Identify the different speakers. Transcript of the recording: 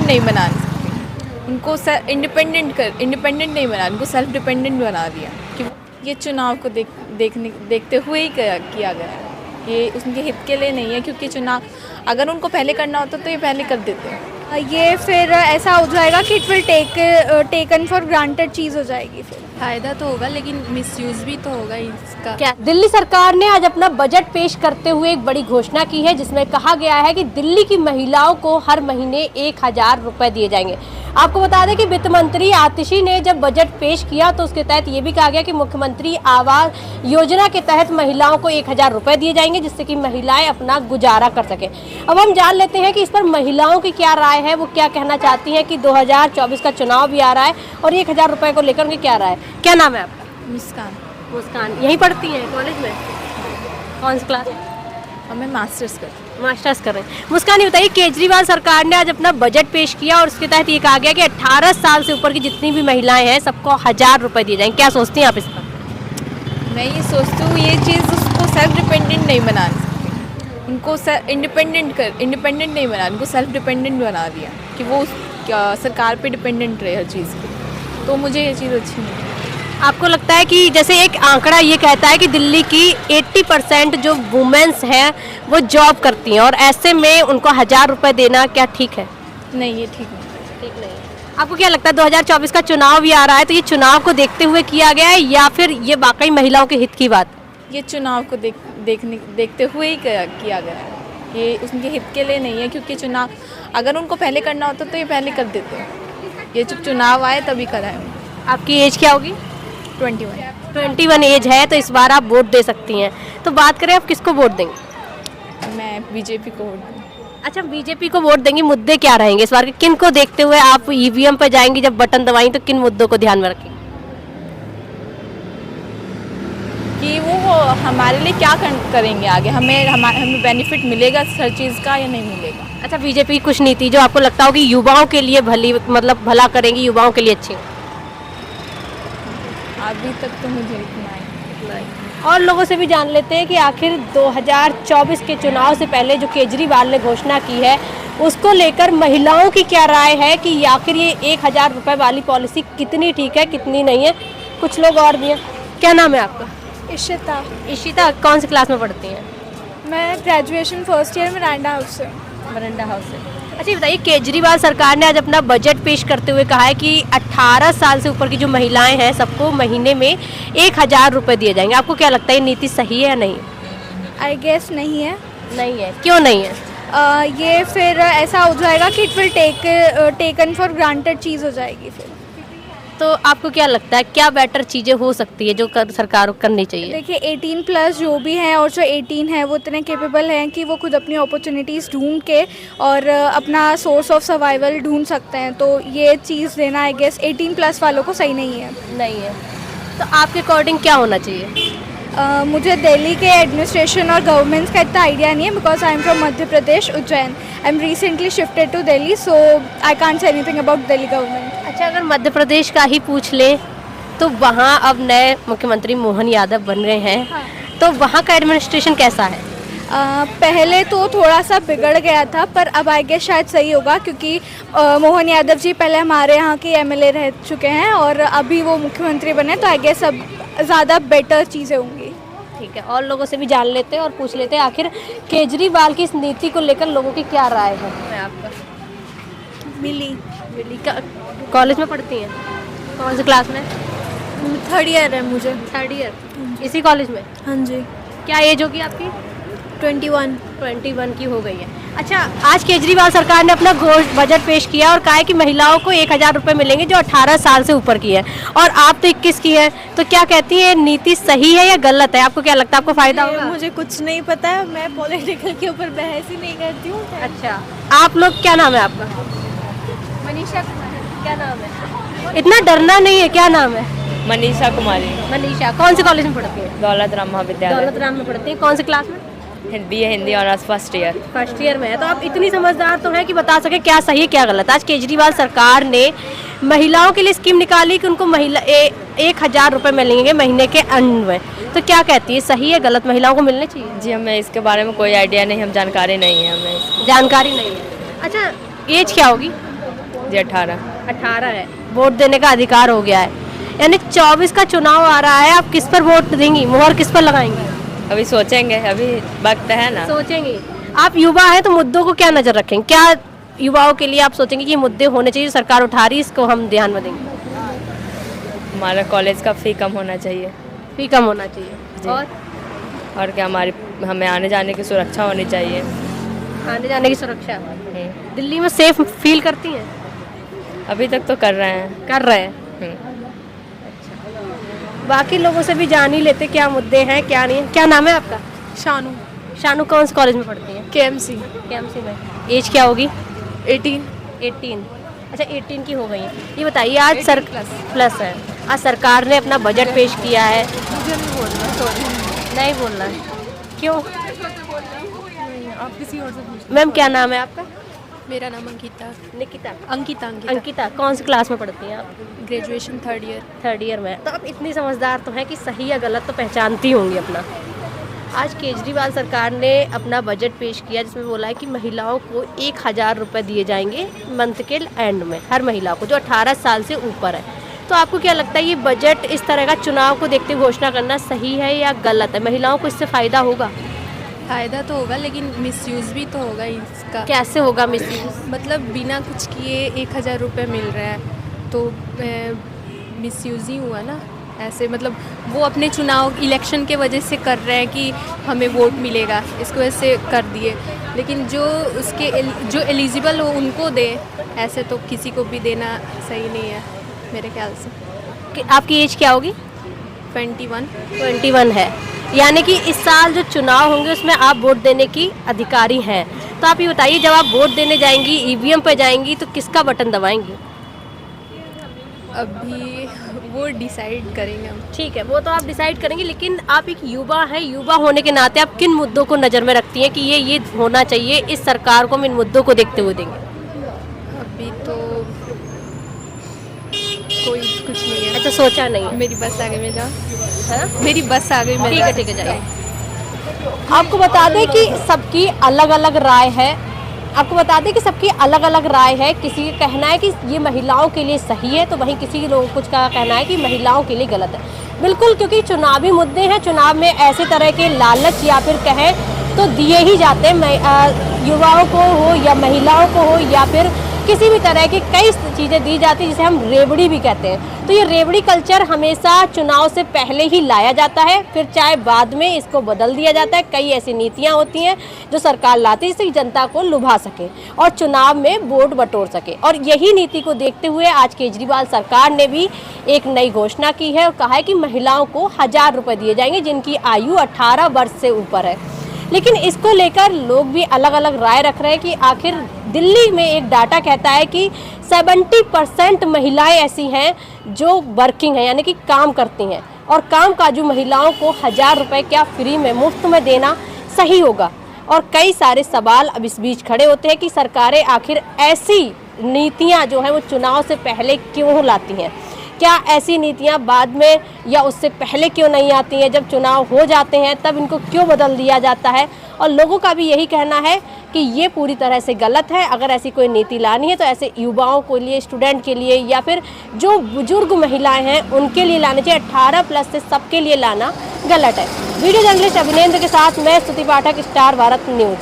Speaker 1: नहीं बना सकते, उनको इंडिपेंडेंट नहीं बना, उनको सेल्फ डिपेंडेंट बना दिया कि ये चुनाव को देखते हुए ही किया गया है। ये उनके हित के लिए नहीं है, क्योंकि चुनाव अगर उनको पहले करना होता तो ये पहले कर देते।
Speaker 2: ये फिर ऐसा हो जाएगा कि it will taken for granted चीज़ हो जाएगी। फिर
Speaker 3: फ़ायदा तो होगा लेकिन मिसयूज़ भी तो होगा इसका।
Speaker 4: क्या दिल्ली सरकार ने आज अपना बजट पेश करते हुए एक बड़ी घोषणा की है, जिसमें कहा गया है कि दिल्ली की महिलाओं को हर महीने 1000 रुपए दिए जाएंगे। आपको बता दें कि वित्त मंत्री आतिशी ने जब बजट पेश किया तो उसके तहत ये भी कहा गया कि मुख्यमंत्री आवास योजना के तहत महिलाओं को 1000 रुपए दिए जाएंगे, जिससे कि महिलाएं अपना गुजारा कर सकें। अब हम जान लेते हैं कि इस पर महिलाओं की क्या राय है, वो क्या कहना चाहती हैं कि 2024 का चुनाव भी आ रहा है और 1000 रुपए को लेकर उनकी क्या राय है। क्या नाम है आपका? मुस्कान। यहीं पढ़ती हैं कॉलेज में? कौन सी क्लास?
Speaker 1: और मैं मास्टर्स
Speaker 4: कर रहे हैं। मुस्कान, ये बताइए, केजरीवाल सरकार ने आज अपना बजट पेश किया और उसके तहत ये कहा गया कि 18 साल से ऊपर की जितनी भी महिलाएं हैं सबको 1000 रुपए दिए जाएंगे। क्या सोचती हैं आप इस पर?
Speaker 1: मैं ये सोचती हूँ ये चीज़ उसको सेल्फ डिपेंडेंट नहीं बना सकती, उनको इंडिपेंडेंट नहीं बना, उनको सेल्फ डिपेंडेंट बना दिया कि वो सरकार पे डिपेंडेंट रहे हर चीज़ की। तो मुझे ये चीज़ अच्छी नहीं है।
Speaker 4: आपको लगता है कि जैसे एक आंकड़ा ये कहता है कि दिल्ली की 80% जो वुमेन्स हैं वो जॉब करती हैं और ऐसे में उनको 1000 रुपए देना क्या ठीक है?
Speaker 1: नहीं, ये ठीक नहीं।
Speaker 4: आपको क्या लगता है 2024 का चुनाव भी आ रहा है तो ये चुनाव को देखते हुए किया गया है या फिर ये वाकई महिलाओं के हित की बात?
Speaker 1: ये चुनाव को देखते हुए ही किया गया है। ये उनके हित के लिए नहीं है, क्योंकि चुनाव अगर उनको पहले करना होता तो ये पहले कर देते। ये जब चुनाव आए तभी कराए।
Speaker 4: आपकी एज क्या होगी?
Speaker 1: 21
Speaker 4: एज है, तो इस बार आप वोट दे सकती हैं। तो बात करें आप किसको वोट देंगे?
Speaker 1: मैं बीजेपी को वोट दूँगी।
Speaker 4: अच्छा, बीजेपी को वोट देंगी। मुद्दे क्या रहेंगे इस बार के? किन को देखते हुए आप ईवीएम पर जाएंगी, जब बटन दबाएंगी तो किन मुद्दों को ध्यान में रखेंगे?
Speaker 1: कि वो हमारे लिए क्या करेंगे आगे, हमें बेनिफिट मिलेगा हर चीज़ का या नहीं मिलेगा।
Speaker 4: अच्छा, बीजेपी की कुछ नीति जो आपको लगता हो कि युवाओं के लिए भला करेंगी, युवाओं के लिए अच्छी हो?
Speaker 1: अभी तक तो मुझे इतना नहीं।
Speaker 4: और लोगों से भी जान लेते हैं कि आखिर 2024 के चुनाव से पहले जो केजरीवाल ने घोषणा की है उसको लेकर महिलाओं की क्या राय है कि आखिर ये 1000 रुपए वाली पॉलिसी कितनी ठीक है, कितनी नहीं है। कुछ लोग और भी हैं। क्या नाम है आपका? इशिता। कौन सी क्लास में पढ़ती हैं?
Speaker 2: मैं ग्रेजुएशन फर्स्ट ईयर में मिरांडा हाउस से।
Speaker 4: अच्छा, ये बताइए, केजरीवाल सरकार ने आज अपना बजट पेश करते हुए कहा है कि 18 साल से ऊपर की जो महिलाएं हैं सबको महीने में 1000 रुपए दिए जाएंगे। आपको क्या लगता है ये नीति सही है या नहीं?
Speaker 2: आई गेस नहीं है।
Speaker 4: क्यों नहीं है?
Speaker 2: ये फिर ऐसा हो जाएगा कि it will taken for granted चीज़ हो जाएगी। फिर
Speaker 4: तो आपको क्या लगता है क्या बेटर चीज़ें हो सकती है जो सरकार को करनी चाहिए?
Speaker 2: देखिए, 18+ जो भी हैं और जो 18 हैं वो इतने कैपेबल हैं कि वो खुद अपनी अपॉर्चुनिटीज़ ढूंढ के और अपना सोर्स ऑफ सर्वाइवल ढूंढ सकते हैं। तो ये चीज़ देना आई गेस 18+ वालों को सही नहीं है।
Speaker 4: तो आपके अकॉर्डिंग क्या होना चाहिए?
Speaker 2: मुझे दिल्ली के एडमिनिस्ट्रेशन और गवर्नमेंट्स का इतना आइडिया नहीं है, because I am from Madhya Pradesh, Ujjain. I am recently shifted to Delhi, so I can't say anything about Delhi government.
Speaker 4: अच्छा, अगर मध्य प्रदेश का ही पूछ ले तो वहाँ अब नए मुख्यमंत्री मोहन यादव बन रहे हैं।
Speaker 2: हाँ।
Speaker 4: तो वहाँ का एडमिनिस्ट्रेशन कैसा है?
Speaker 2: पहले तो थोड़ा सा बिगड़ गया था, पर अब आई गेस शायद सही होगा, क्योंकि मोहन यादव जी पहले हमारे यहाँ के MLA रह चुके हैं और अभी वो मुख्यमंत्री बने, तो आई गेस अब ज़्यादा बेटर चीज़ें होंगी।
Speaker 4: ठीक है, और लोगों से भी जान लेते हैं और पूछ लेते हैं आखिर केजरीवाल की इस नीति को लेकर लोगों की क्या राय है। मैं आपका
Speaker 2: मिली
Speaker 4: कॉलेज में पढ़ती हैं? कौन सी क्लास में?
Speaker 2: 3rd ईयर है मुझे।
Speaker 4: 3rd ईयर इसी कॉलेज में?
Speaker 2: हाँ जी।
Speaker 4: क्या एज होगी आपकी?
Speaker 2: 21
Speaker 4: की हो गई है। अच्छा, आज केजरीवाल सरकार ने अपना बजट पेश किया और कहा है कि महिलाओं को 1000 रुपए मिलेंगे जो 18 साल से ऊपर की है, और आप तो 21 की है। तो क्या कहती है, नीति सही है या गलत है? आपको क्या लगता है, आपको फायदा होगा?
Speaker 2: मुझे कुछ नहीं पता है, मैं पॉलिटिकल के ऊपर बहस ही नहीं करती हूँ।
Speaker 4: अच्छा, आप लोग, क्या नाम है आपका?
Speaker 2: मनीषा।
Speaker 4: क्या नाम है? इतना डरना नहीं है। क्या नाम है?
Speaker 5: मनीषा कुमारी।
Speaker 4: मनीषा। कौन से कॉलेज में पढ़ती है?
Speaker 5: दौलत राम महाविद्यालय।
Speaker 4: दौलत राम में पढ़ती है। कौन सी क्लास में?
Speaker 5: हिंदी ऑनर्स फर्स्ट ईयर
Speaker 4: में है। तो आप इतनी समझदार तो है कि बता सके क्या सही है क्या गलत। आज केजरीवाल सरकार ने महिलाओं के लिए स्कीम निकाली कि उनको 1000 रुपए मिलेंगे महीने के अंत में। तो क्या कहती है, सही है गलत, महिलाओं को मिलने चाहिए?
Speaker 5: जी, हमें इसके बारे में कोई आइडिया नहीं, हम जानकारी नहीं है हमें।
Speaker 4: जानकारी नहीं है। अच्छा, एज क्या होगी?
Speaker 5: जी 18।
Speaker 4: 18 है, वोट देने का अधिकार हो गया है, यानी 24 का चुनाव आ रहा है, आप किस पर वोट देंगी, मोहर किस पर लगाएंगी?
Speaker 5: अभी सोचेंगे, अभी वक्त है ना।
Speaker 4: सोचेंगे। आप युवा हैं तो मुद्दों को क्या नजर रखेंगे, क्या युवाओं के लिए आप सोचेंगे कि ये मुद्दे होने चाहिए, सरकार उठा रही है, इसको हम ध्यान में देंगे?
Speaker 5: हमारा कॉलेज का फ़ी कम होना चाहिए।
Speaker 4: फी कम होना चाहिए,
Speaker 5: जी।
Speaker 4: और
Speaker 5: क्या हमें आने जाने की सुरक्षा होनी चाहिए।
Speaker 4: आने जाने की सुरक्षा। दिल्ली में सेफ फील करती हैं?
Speaker 5: अभी तक तो कर रहे हैं।
Speaker 4: कर रहे हैं। बाकी लोगों से भी जान ही लेते क्या मुद्दे हैं क्या नहीं है। क्या नाम है आपका?
Speaker 1: शानू,
Speaker 4: शानू, कौन से कॉलेज में पढ़ती हैं?
Speaker 1: KMC।
Speaker 4: केएमसी में। एज क्या होगी?
Speaker 1: 18।
Speaker 4: 18। अच्छा, 18 की हो गई है। ये बताइए, आज सर प्लस है, आज सरकार ने अपना बजट पेश किया है।
Speaker 1: मुझे नहीं बोलना, सॉरी।
Speaker 4: नहीं बोलना है, क्यों?
Speaker 1: आप किसी और से पूछ।
Speaker 4: मैम क्या नाम है आपका?
Speaker 3: मेरा नाम अंकिता।
Speaker 4: निकिता।
Speaker 3: अंकिता
Speaker 4: अंकिता, कौन सी क्लास में पढ़ती हैं आप?
Speaker 3: Graduation 3rd year.
Speaker 4: 3rd year में। तो आप इतनी समझदार तो हैं कि सही या गलत तो पहचानती होंगी अपना। आज केजरीवाल सरकार ने अपना बजट पेश किया जिसमें बोला है कि महिलाओं को 1000 रुपये दिए जाएंगे मंथ के एंड में, हर महिला को जो 18 साल से ऊपर है। तो आपको क्या लगता है ये बजट इस तरह का चुनाव को देखते हुए घोषणा करना सही है या गलत है? महिलाओं को इससे फ़ायदा होगा?
Speaker 3: फ़ायदा तो होगा लेकिन मिसयूज़ भी तो होगा इसका।
Speaker 4: कैसे होगा मिसयूज?
Speaker 3: मतलब बिना कुछ किए 1000 रुपये मिल रहा है तो मिसयूज़ ही हुआ ना। ऐसे मतलब वो अपने चुनाव इलेक्शन के वजह से कर रहे हैं कि हमें वोट मिलेगा, इसको वजह कर दिए, लेकिन जो जो एलिजिबल हो उनको दे, ऐसे तो किसी को भी देना सही नहीं है मेरे ख्याल से।
Speaker 4: आपकी एज क्या होगी?
Speaker 3: 21।
Speaker 4: 21 है, यानी कि इस साल जो चुनाव होंगे उसमें आप वोट देने की अधिकारी हैं। तो आप ये बताइए, जब आप वोट देने जाएंगी, ईवीएम पर जाएंगी, तो किसका बटन दबाएंगी?
Speaker 3: अभी वो डिसाइड करेंगे हम।
Speaker 4: ठीक है, वो तो आप डिसाइड करेंगे, लेकिन आप एक युवा हैं, युवा होने के नाते आप किन मुद्दों को नज़र में रखती हैं कि ये होना चाहिए, इस सरकार को हम इन मुद्दों को देखते हुए देंगे?
Speaker 3: अभी तो कोई कुछ नहीं है।
Speaker 4: अच्छा, सोचा नहीं है?
Speaker 3: मेरी बस आ गई, मैं जाऊँ?
Speaker 4: हाँ?
Speaker 3: मेरी बस आ गई, मैं
Speaker 4: ठीक है, ठीक है, जाइए। आपको बता दें कि सबकी अलग अलग राय है। आपको बता दें कि सबकी अलग अलग राय है। किसी का कहना है कि ये महिलाओं के लिए सही है, तो वहीं किसी लोगों कुछ का कहना है कि महिलाओं के लिए गलत है। बिल्कुल, क्योंकि चुनावी मुद्दे हैं, चुनाव में ऐसे तरह के लालच या फिर कहें तो दिए ही जाते हैं, युवाओं को हो या महिलाओं को हो या फिर किसी भी तरह की कई चीज़ें दी जाती हैं जिसे हम रेवड़ी भी कहते हैं। तो ये रेवड़ी कल्चर हमेशा चुनाव से पहले ही लाया जाता है, फिर चाहे बाद में इसको बदल दिया जाता है। कई ऐसी नीतियाँ होती हैं जो सरकार लाती है जिससे जनता को लुभा सके और चुनाव में वोट बटोर सके, और यही नीति को देखते हुए आज केजरीवाल सरकार ने भी एक नई घोषणा की है और कहा है कि महिलाओं को 1000 रुपये दिए जाएंगे जिनकी आयु 18 वर्ष से ऊपर है। लेकिन इसको लेकर लोग भी अलग अलग राय रख रहे हैं कि आखिर दिल्ली में एक डाटा कहता है कि 70% महिलाएं ऐसी हैं जो वर्किंग हैं, यानी कि काम करती हैं, और काम काजू महिलाओं को 1000 रुपये क्या फ्री में, मुफ्त में देना सही होगा? और कई सारे सवाल अब इस बीच खड़े होते हैं कि सरकारें आखिर ऐसी नीतियां जो हैं वो चुनाव से पहले क्यों लाती हैं? क्या ऐसी नीतियां बाद में या उससे पहले क्यों नहीं आती हैं? जब चुनाव हो जाते हैं तब इनको क्यों बदल दिया जाता है? और लोगों का भी यही कहना है कि ये पूरी तरह से गलत है। अगर ऐसी कोई नीति लानी है तो ऐसे युवाओं के लिए, स्टूडेंट के लिए या फिर जो बुजुर्ग महिलाएं हैं उनके लिए लानी चाहिए। 18+ से सबके लिए लाना गलत है। वीडियो जर्नलिस्ट अभिनेंद्र के साथ मैं स्तुति पाठक, स्टार भारत न्यूज़।